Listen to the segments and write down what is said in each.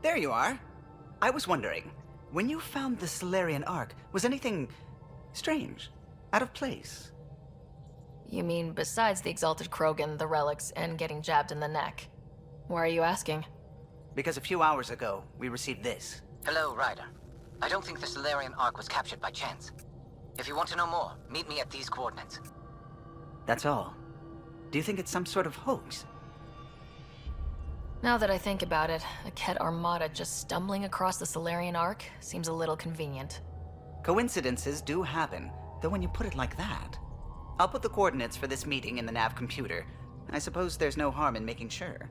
there you are. I was wondering, when you found the Solarian Ark, was anything strange, out of place? You mean besides the Exalted Krogan, the relics, and getting jabbed in the neck? Why are you asking? Because a few hours ago, we received this. Hello, Ryder. I don't think the Solarian Ark was captured by chance. If you want to know more, meet me at these coordinates. That's all. Do you think it's some sort of hoax? Now that I think about it, a Kett armada just stumbling across the Solarian Ark seems a little convenient. Coincidences do happen, though when you put it like that. I'll put the coordinates for this meeting in the nav computer. I suppose there's no harm in making sure.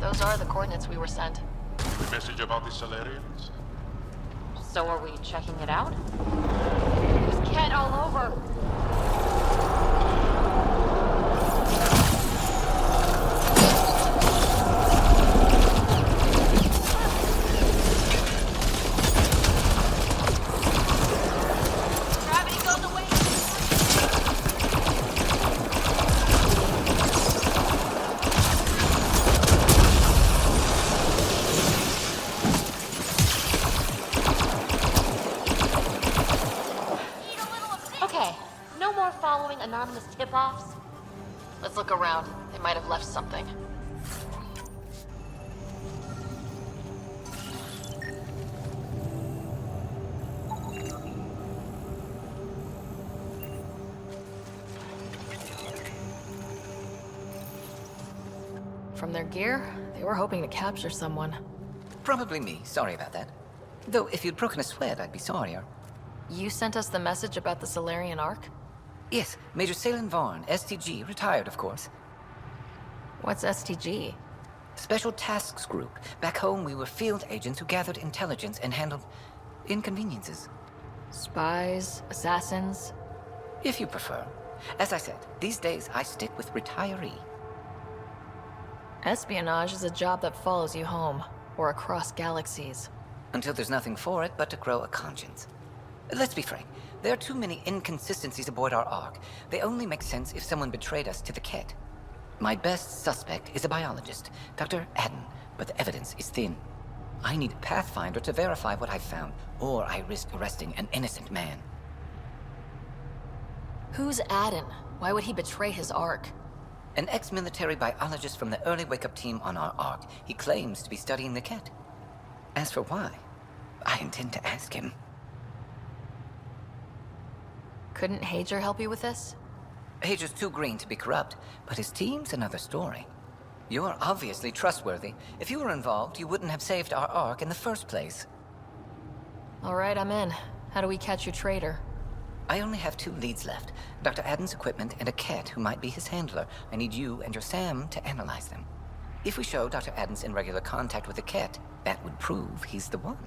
Those are the coordinates we were sent. The message about the Solarians? So are we checking it out? There's Kett all over. Gravity goes away. Okay, no more following anonymous tip-offs. Let's look around. They might have left something. From their gear, they were hoping to capture someone. Probably me. Sorry about that. Though, if you'd broken a sweat, I'd be sorrier. You sent us the message about the Solarian Ark? Yes, Major Salen Vaughn, STG, retired, of course. What's STG? Special Tasks Group. Back home, we were field agents who gathered intelligence and handled inconveniences. Spies? Assassins? If you prefer. As I said, these days I stick with retiree. Espionage is a job that follows you home, or across galaxies. Until there's nothing for it but to grow a conscience. Let's be frank. There are too many inconsistencies aboard our ark. They only make sense if someone betrayed us to the Ket. My best suspect is a biologist, Dr. Adden, but the evidence is thin. I need a Pathfinder to verify what I've found, or I risk arresting an innocent man. Who's Adden? Why would he betray his ark? An ex-military biologist from the early wake-up team on our ark. He claims to be studying the Ket. As for why, I intend to ask him. Couldn't Hager help you with this? Hager's too green to be corrupt, but his team's another story. You're obviously trustworthy. If you were involved, you wouldn't have saved our ark in the first place. All right, I'm in. How do we catch your traitor? I only have 2 leads left. Dr. Adden's equipment and a Ket who might be his handler. I need you and your Sam to analyze them. If we show Dr. Adden's in regular contact with the Ket, that would prove he's the one.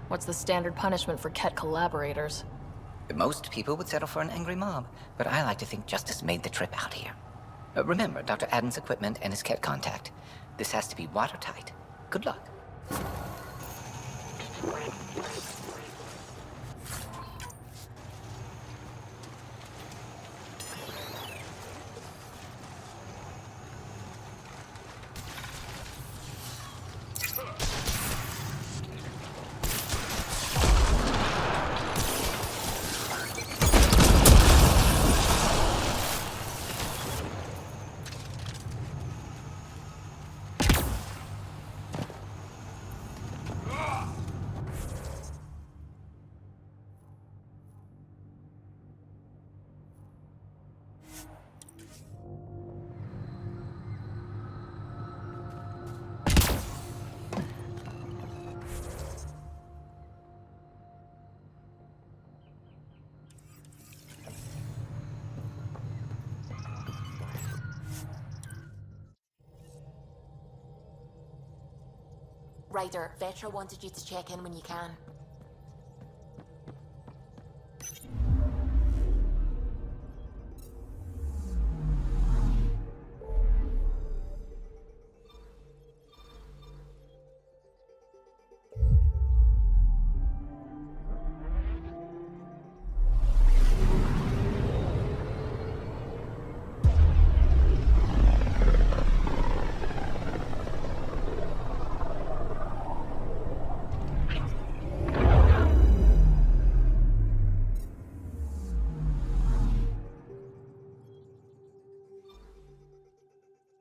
What's the standard punishment for Ket collaborators? Most people would settle for an angry mob, but I like to think justice made the trip out here. Remember Dr. Adden's equipment and his Ket contact. This has to be watertight. Good luck. Ryder, Vetra wanted you to check in when you can.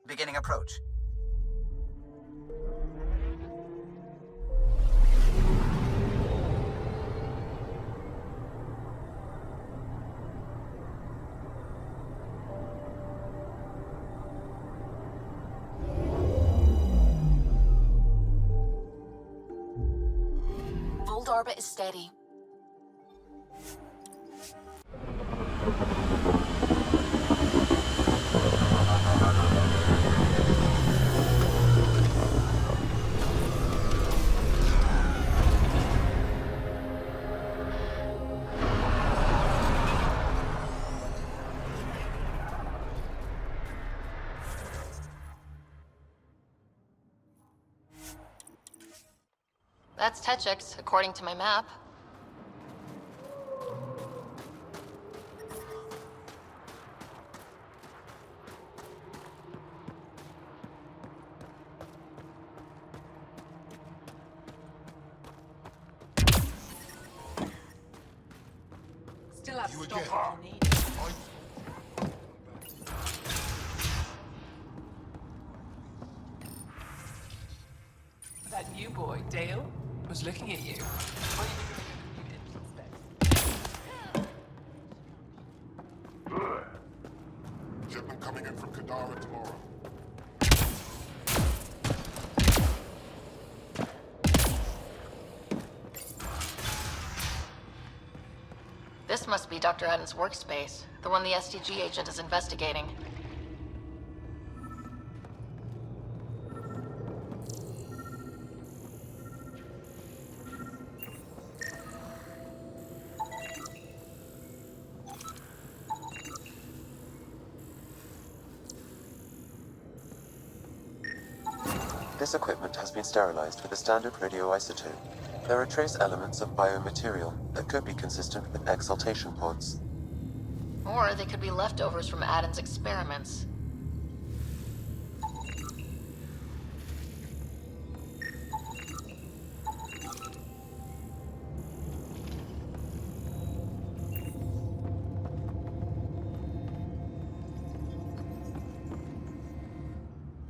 Beginning approach. Fold orbit is steady. That's Techix, according to my map. Still have You stock again? if you need. That new boy, Dale, was looking at you. Shipment coming in from Kadara tomorrow. This must be Dr. Adden's workspace, the one the SDG agent is investigating. This equipment has been sterilized with a standard radioisotope. There are trace elements of biomaterial that could be consistent with exaltation pods. Or they could be leftovers from Adam's experiments.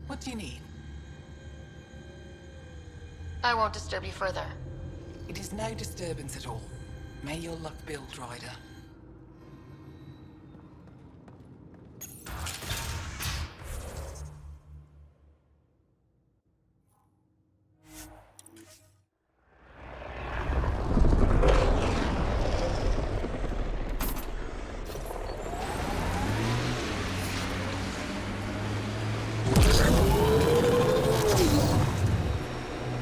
What do you need? I won't disturb you further. It is no disturbance at all. May your luck build, Ryder.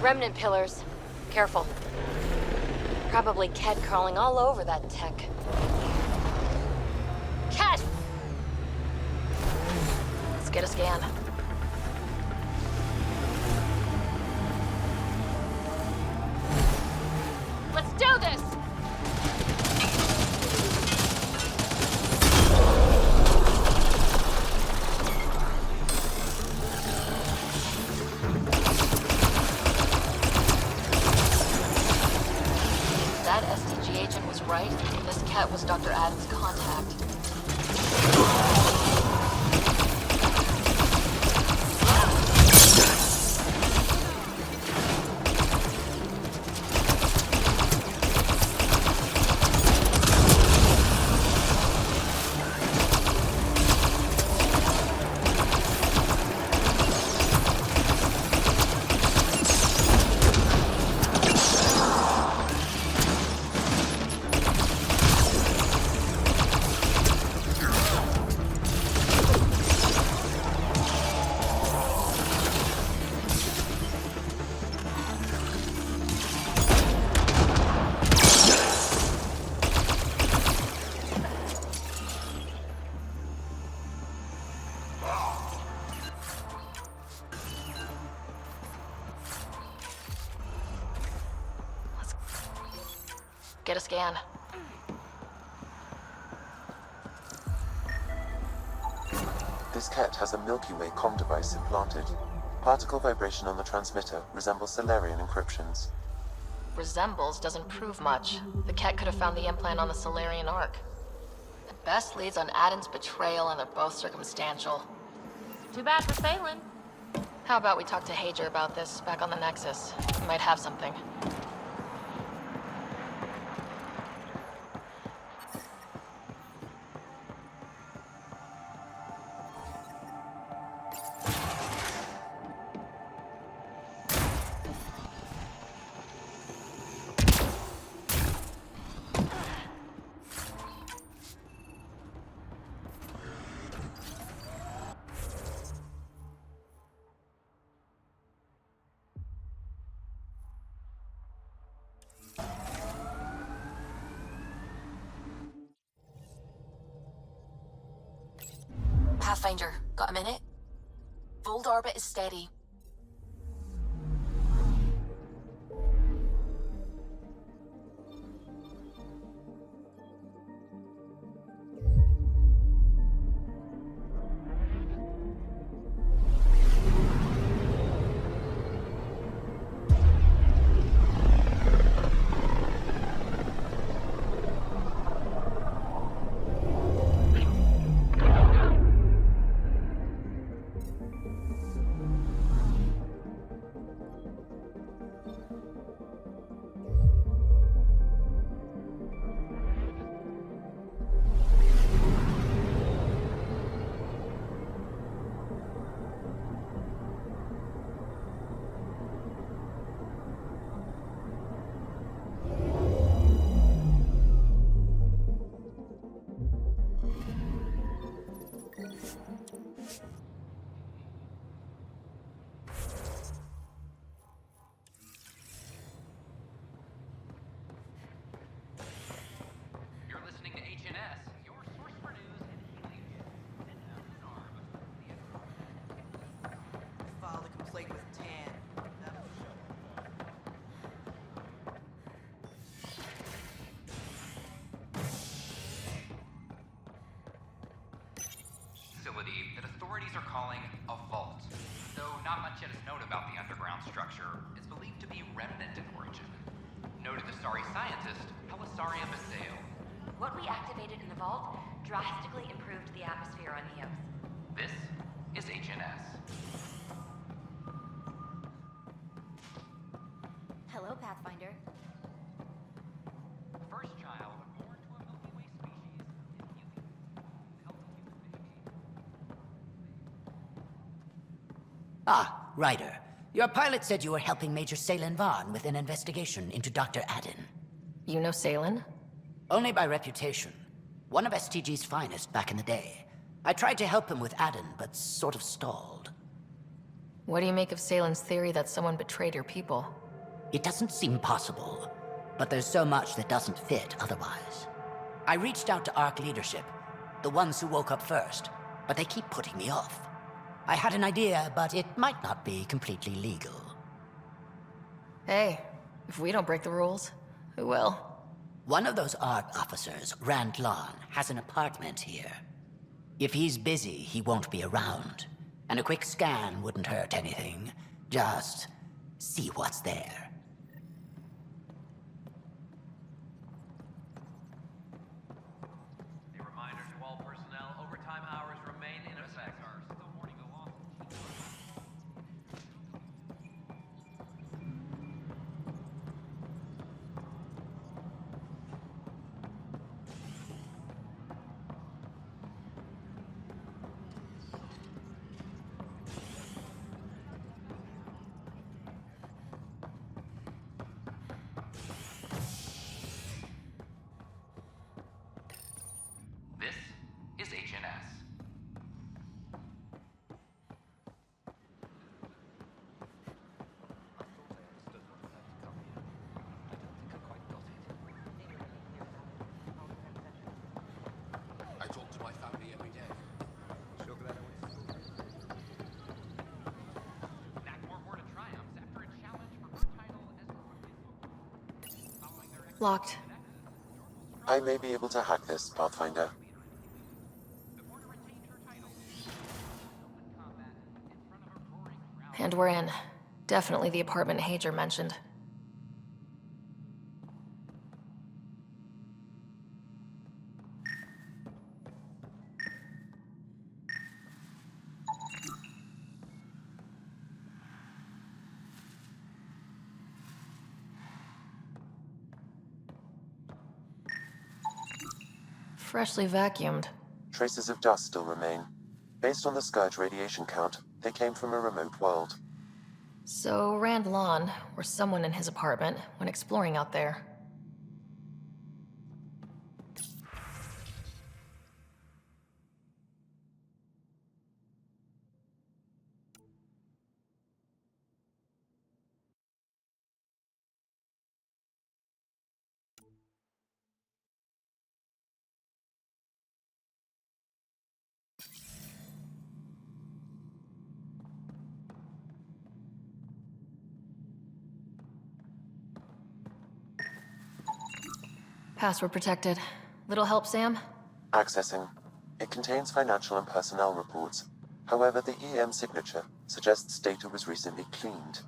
Remnant pillars. Careful. Probably Ket crawling all over that tech. Ket! Let's get a scan. Let's do this! That SDG agent was right. This cat was Dr. Adams' contact. Get a scan. This cat has a Milky Way comm device implanted. Particle vibration on the transmitter resembles Solarian encryptions. Resembles doesn't prove much. The cat could have found the implant on the Solarian Ark. At best leads on Adam's betrayal, and they're both circumstantial. Too bad for Phelan. How about we talk to Hager about this back on the Nexus? He might have something. Pathfinder, got a minute? Fold orbit is steady. authorities are calling a vault. Though not much yet is known about the underground structure, it's believed to be remnant in origin. Noted Asari scientist Helisaria Basale. What we activated in the vault drastically improved the atmosphere on Eos. This is HNS. Hello, Pathfinder. First child born to a Milky Way species is human. Healthy human baby. Ah, Ryder. Your pilot said you were helping Major Salen Vaughn with an investigation into Dr. Adden. You know Salen? Only by reputation. One of STG's finest back in the day. I tried to help him with Adden, but sort of stalled. What do you make of Salen's theory that someone betrayed your people? It doesn't seem possible, but there's so much that doesn't fit otherwise. I reached out to ARC leadership, the ones who woke up first, but they keep putting me off. I had an idea, but it might not be completely legal. Hey, if we don't break the rules, who will? One of those ARC officers, Rand Lon, has an apartment here. If he's busy, he won't be around. And a quick scan wouldn't hurt anything. Just see what's there. A reminder to all personnel, overtime hours remain in effect. Still mourning the loss. This is HNS. I talk to my family every day. Nakmor Board of Triumphs after a challenge for her title as following their Locked. I may be able to hack this, Pathfinder. And we're in. Definitely the apartment Hager mentioned. Freshly vacuumed. Traces of dust still remain. Based on the Scourge radiation count, they came from a remote world. So Rand Lon, or someone in his apartment, when exploring out there. Password protected. Little help, Sam? Accessing. It contains financial and personnel reports. However, the EM signature suggests data was recently cleaned.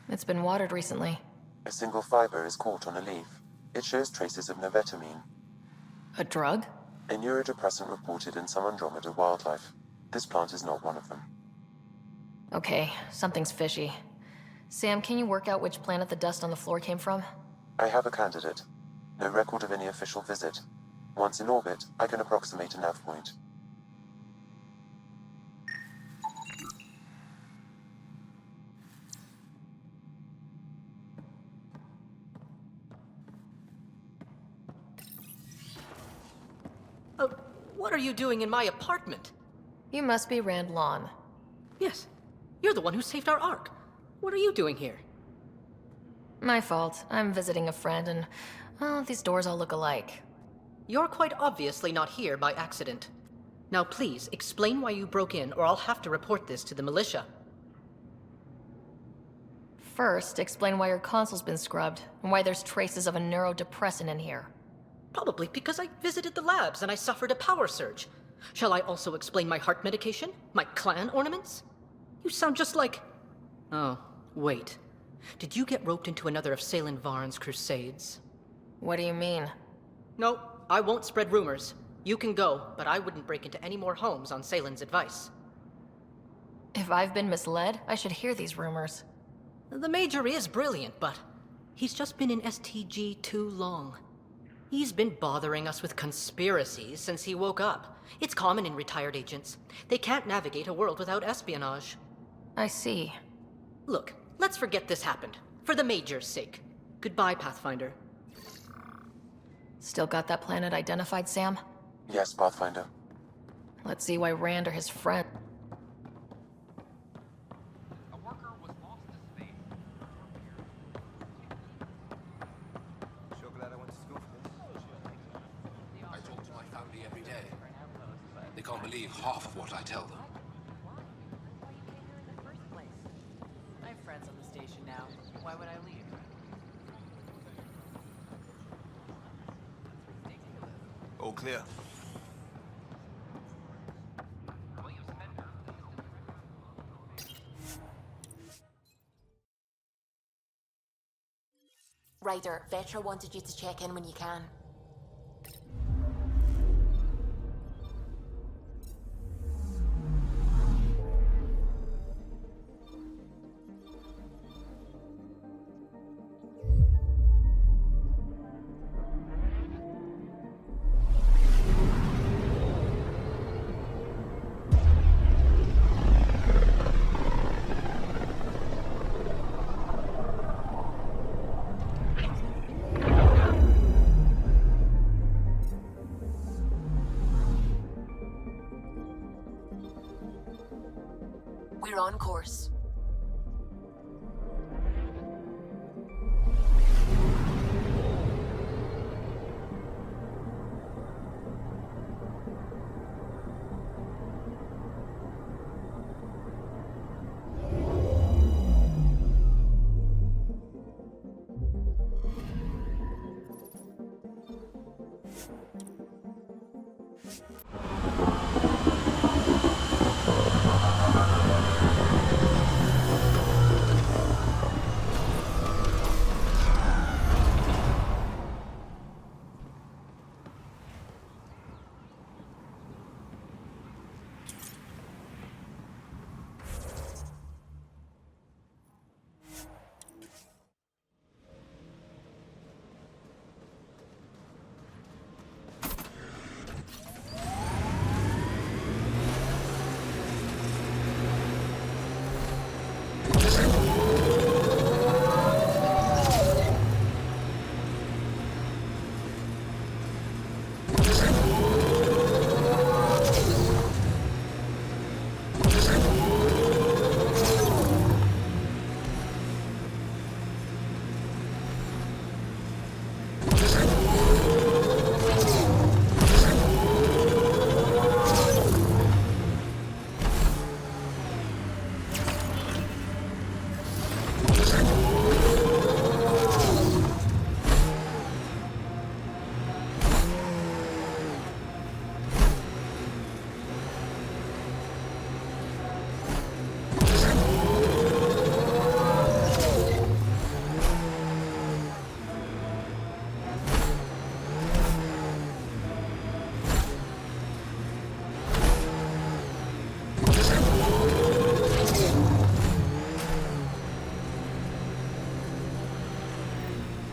It's been watered recently. A single fiber is caught on a leaf. It shows traces of novetamine, A drug? a neurodepressant reported in some Andromeda wildlife. This plant is not one of them. Okay, something's fishy. Sam, can you work out which planet the dust on the floor came from? I have a candidate. No record of any official visit. Once in orbit, I can approximate a nav point. What are you doing in my apartment? You must be Rand Lawn. Yes. You're the one who saved our Ark. What are you doing here? My fault. I'm visiting a friend and, well, these doors all look alike. You're quite obviously not here by accident. Now please, explain why you broke in, or I'll have to report this to the militia. First, explain why your console's been scrubbed, and why there's traces of a neurodepressant in here. Probably because I visited the labs and I suffered a power surge. Shall I also explain my heart medication? My clan ornaments? You sound just like... Oh, wait. Did you get roped into another of Salen Varn's crusades? What do you mean? No, I won't spread rumors. You can go, but I wouldn't break into any more homes on Salen's advice. If I've been misled, I should hear these rumors. The Major is brilliant, but he's just been in STG too long. He's been bothering us with conspiracies since he woke up. It's common in retired agents. They can't navigate a world without espionage. I see. Look, let's forget this happened. For the Major's sake. Goodbye, Pathfinder. Still got that planet identified, Sam? Yes, Pathfinder. Let's see why Rand or his friend... A worker was lost to space. Sure glad I went to school for this. I talk to my family every day. They can't believe half of what I tell them. I have friends on the station now. Why would I leave? All clear. Ryder, Vetra wanted you to check in when you can. We're on course.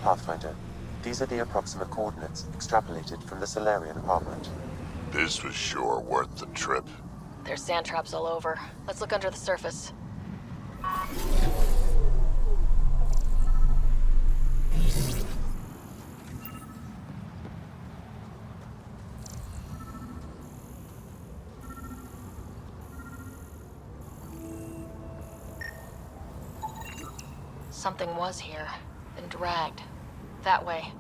Pathfinder, these are the approximate coordinates extrapolated from the Solarian apartment. This was sure worth the trip. There's sand traps all over. Let's look under the surface. Something was here, then dragged. That way.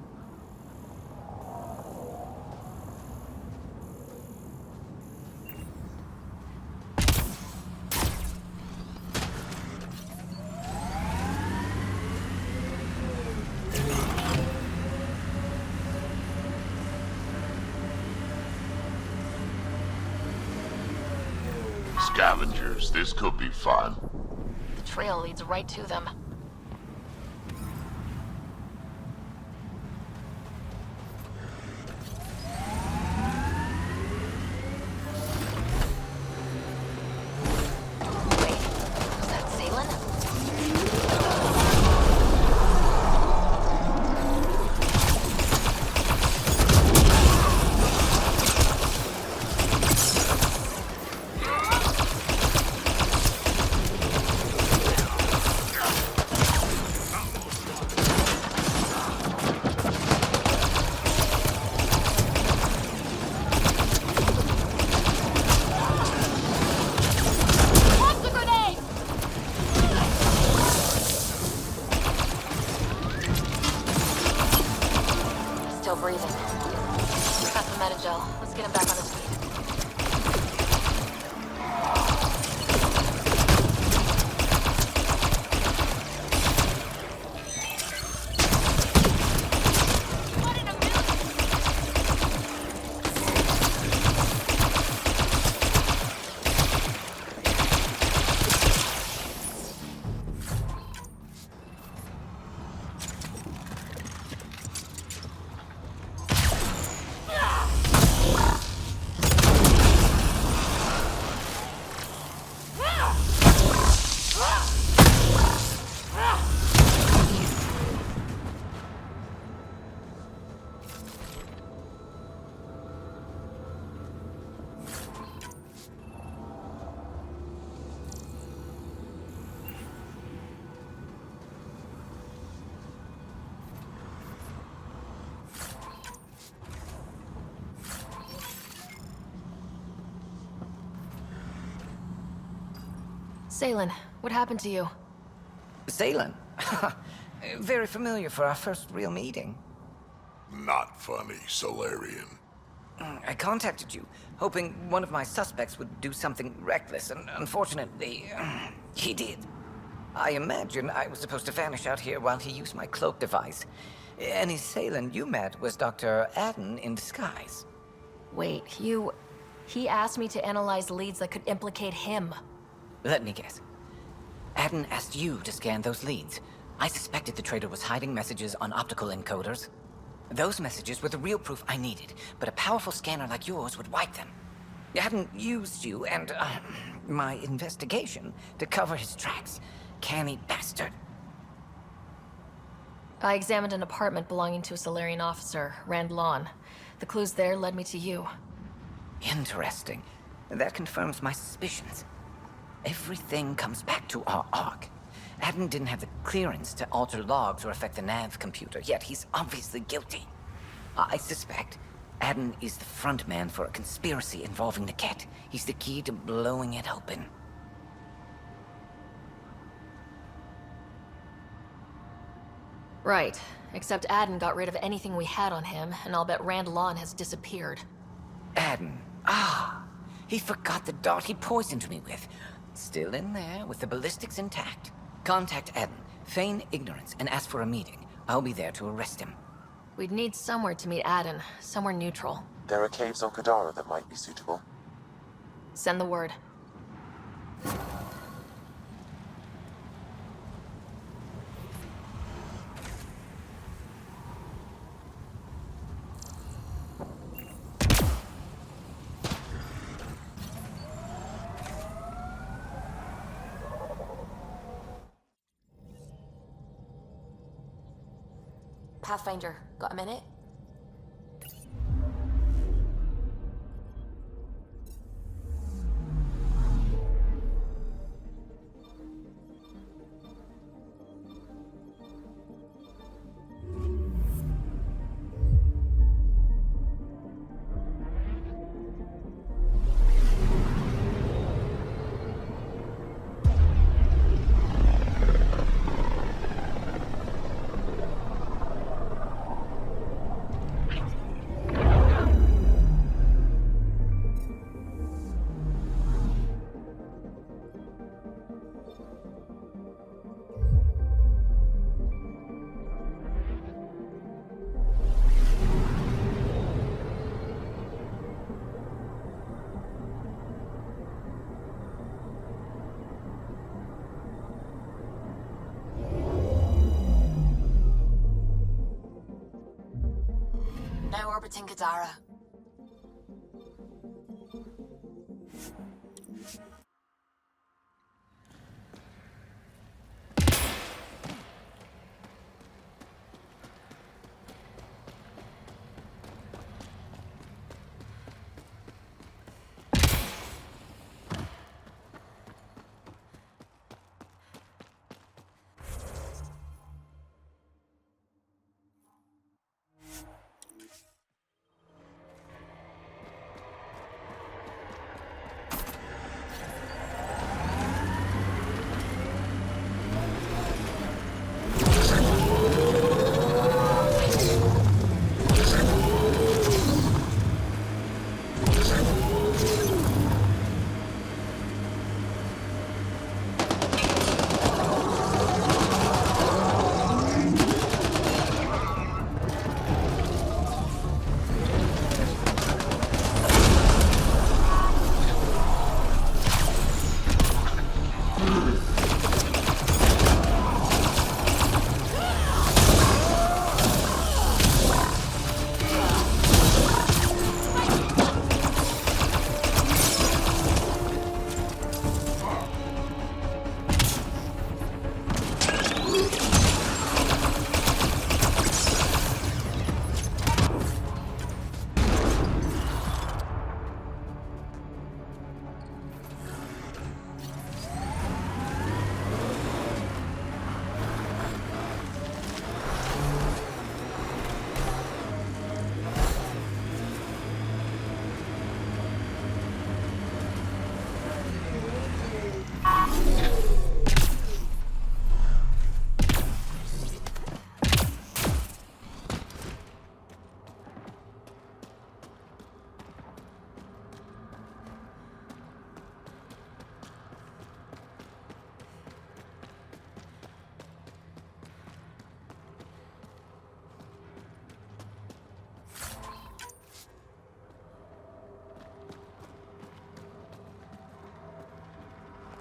Scavengers, this could be fun. The trail leads right to them. Salen, what happened to you? Salen? Very familiar for our first real meeting. Not funny, Solarian. I contacted you, hoping one of my suspects would do something reckless, and unfortunately, he did. I imagine I was supposed to vanish out here while he used my cloak device. Any Salen you met was Dr. Adden in disguise. Wait, He asked me to analyze leads that could implicate him. Let me guess. Adden asked you to scan those leads. I suspected the traitor was hiding messages on optical encoders. Those messages were the real proof I needed, but a powerful scanner like yours would wipe them. Adden used you and, my investigation to cover his tracks. Canny bastard. I examined an apartment belonging to a Solarian officer, Rand Lawn. The clues there led me to you. Interesting. That confirms my suspicions. Everything comes back to our arc. Adden didn't have the clearance to alter logs or affect the nav computer, yet he's obviously guilty. I suspect Adden is the front man for a conspiracy involving the Ket. He's the key to blowing it open. Right. Except Adden got rid of anything we had on him, and I'll bet Rand Lawn has disappeared. Adden. Ah! He forgot the dart he poisoned me with. Still in there, with the ballistics intact. Contact Adden, feign ignorance, and ask for a meeting. I'll be there to arrest him. We'd need somewhere to meet Adden, somewhere neutral. There are caves on Kadara that might be suitable. Send the word. Pathfinder, got a minute? Tinkadara.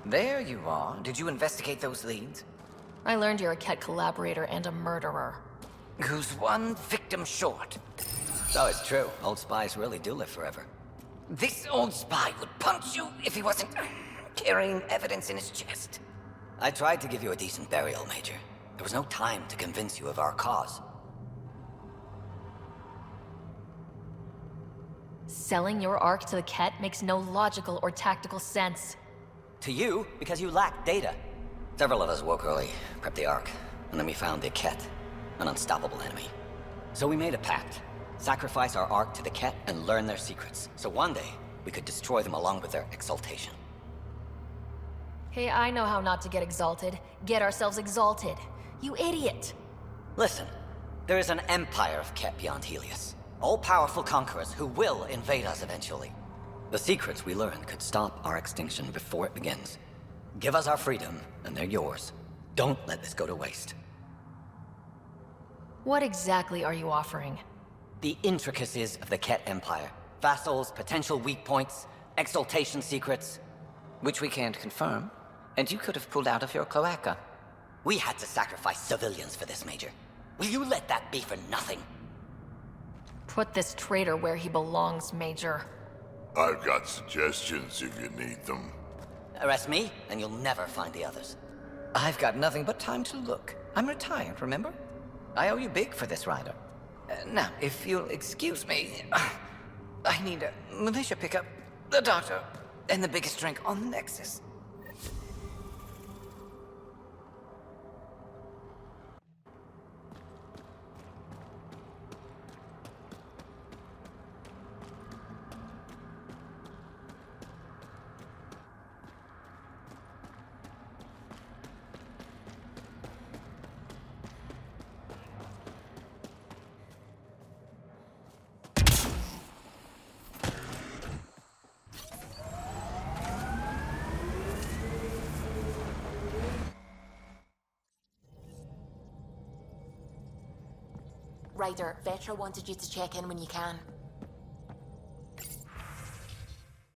There you are. Did you investigate those leads? I learned you're a Ket collaborator and a murderer. Who's one victim short? So it's true. Old spies really do live forever. This old spy would punch you if he wasn't carrying evidence in his chest. I tried to give you a decent burial, Major. There was no time to convince you of our cause. Selling your Ark to the Ket makes no logical or tactical sense. To you, because you lack data. Several of us woke early, prepped the Ark, and then we found the Ket, an unstoppable enemy. So we made a pact. Sacrifice our Ark to the Ket and learn their secrets, so one day we could destroy them along with their exaltation. Hey, I know how not to get exalted. Get ourselves exalted. You idiot! Listen, there is an empire of Ket beyond Helios. All-powerful conquerors who will invade us eventually. The secrets we learn could stop our extinction before it begins. Give us our freedom, and they're yours. Don't let this go to waste. What exactly are you offering? The intricacies of the Ket Empire. Vassals, potential weak points, exaltation secrets. Which we can't confirm. And you could have pulled out of your cloaca. We had to sacrifice civilians for this, Major. Will you let that be for nothing? Put this traitor where he belongs, Major. I've got suggestions if you need them. Arrest me, and you'll never find the others. I've got nothing but time to look. I'm retired, remember? I owe you big for this rider. Now, if you'll excuse me, I need a militia pickup, the doctor, and the biggest drink on the Nexus. Ryder, Vetra wanted you to check in when you can.